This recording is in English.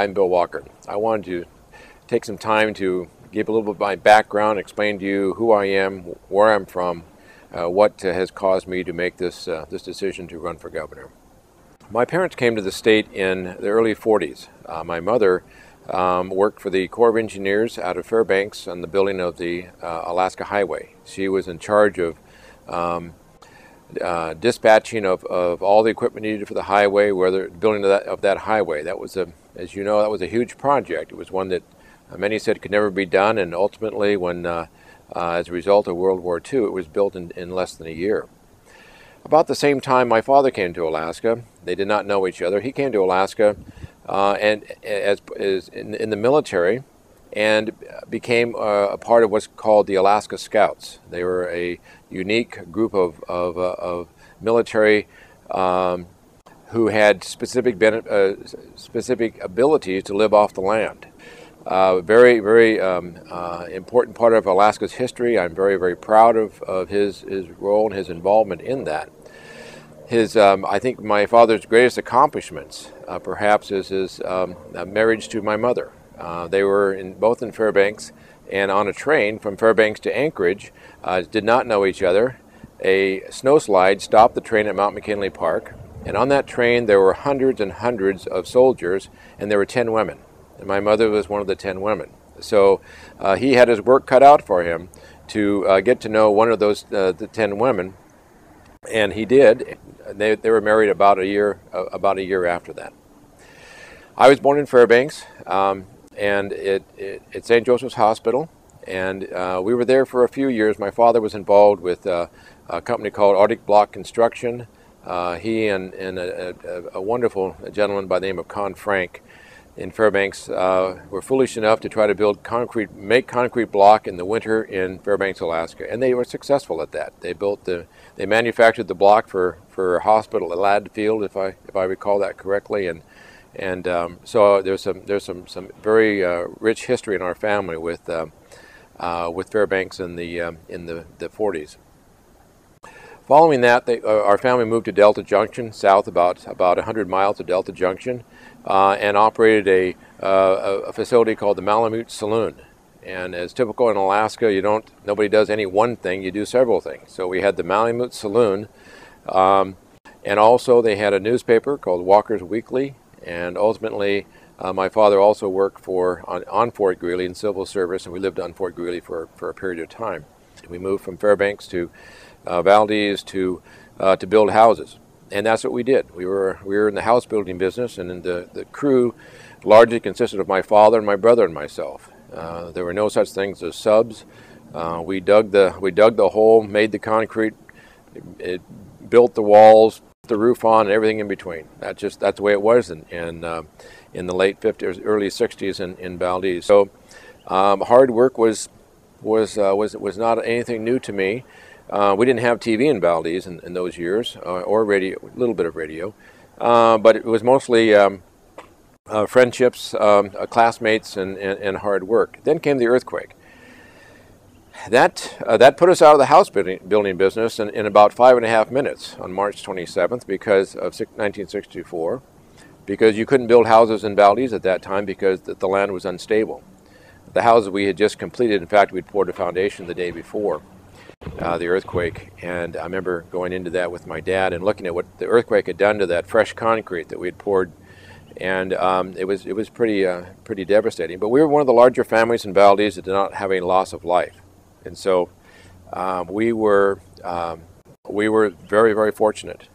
I'm Bill Walker. I wanted to take some time to give a little bit of my background, explain to you who I am, where I'm from, what has caused me to make this decision to run for governor. My parents came to the state in the early 40s. My mother worked for the Corps of Engineers out of Fairbanks on the building of the Alaska Highway. She was in charge of dispatching of all the equipment needed for the highway, whether building of that highway. That was as you know, that was a huge project. It was one that many said could never be done, and ultimately, when as a result of World War II, it was built in less than a year. About the same time my father came to Alaska. They did not know each other. He came to Alaska and in the military, and became a part of what's called the Alaska Scouts. They were a unique group of military who had specific abilities to live off the land. Very important part of Alaska's history. I'm very proud of his role and his involvement in that. I think my father's greatest accomplishments, perhaps, is his marriage to my mother. They were both in Fairbanks, and on a train from Fairbanks to Anchorage, did not know each other. A snowslide stopped the train at Mount McKinley Park, and on that train there were hundreds and hundreds of soldiers, and there were 10 women. And my mother was one of the 10 women. So he had his work cut out for him to get to know one of those the 10 women, and he did. They were married about a year after that. I was born in Fairbanks, and at St. Joseph's Hospital, and we were there for a few years. My father was involved with a company called Arctic Block Construction. He and a wonderful gentleman by the name of Con Frank in Fairbanks were foolish enough to try to make concrete block in the winter in Fairbanks, Alaska, and they were successful at that. They manufactured the block for a hospital at Ladd Field, if I recall that correctly, and so there's some very rich history in our family with Fairbanks in the 40s. Following that, our family moved to Delta Junction, south about 100 miles of Delta Junction, and operated a facility called the Malamute Saloon. And as typical in Alaska, nobody does any one thing, you do several things. So we had the Malamute Saloon, and also they had a newspaper called Walker's Weekly, and ultimately my father also worked on Fort Greely in civil service, and we lived on Fort Greely for a period of time. We moved from Fairbanks to Valdez to build houses, and that's what we did. We were in the house building business, and the crew largely consisted of my father and my brother and myself. There were no such things as subs. We dug the hole, made the concrete, built the walls, the roof on, and everything in between. That's the way it was in the late 50s, early 60s in Valdez. So hard work was not anything new to me. We didn't have TV in Valdez in those years, or radio, a little bit of radio, but it was mostly friendships, classmates, and hard work. Then came the earthquake. That put us out of the house building business in about 5.5 minutes on March 27th because of 1964, because you couldn't build houses in Valdez at that time because the land was unstable. The houses we had just completed, in fact, we'd poured a foundation the day before the earthquake, and I remember going into that with my dad and looking at what the earthquake had done to that fresh concrete that we had poured, and it was pretty devastating. But we were one of the larger families in Valdez that did not have any loss of life, and so we were very fortunate.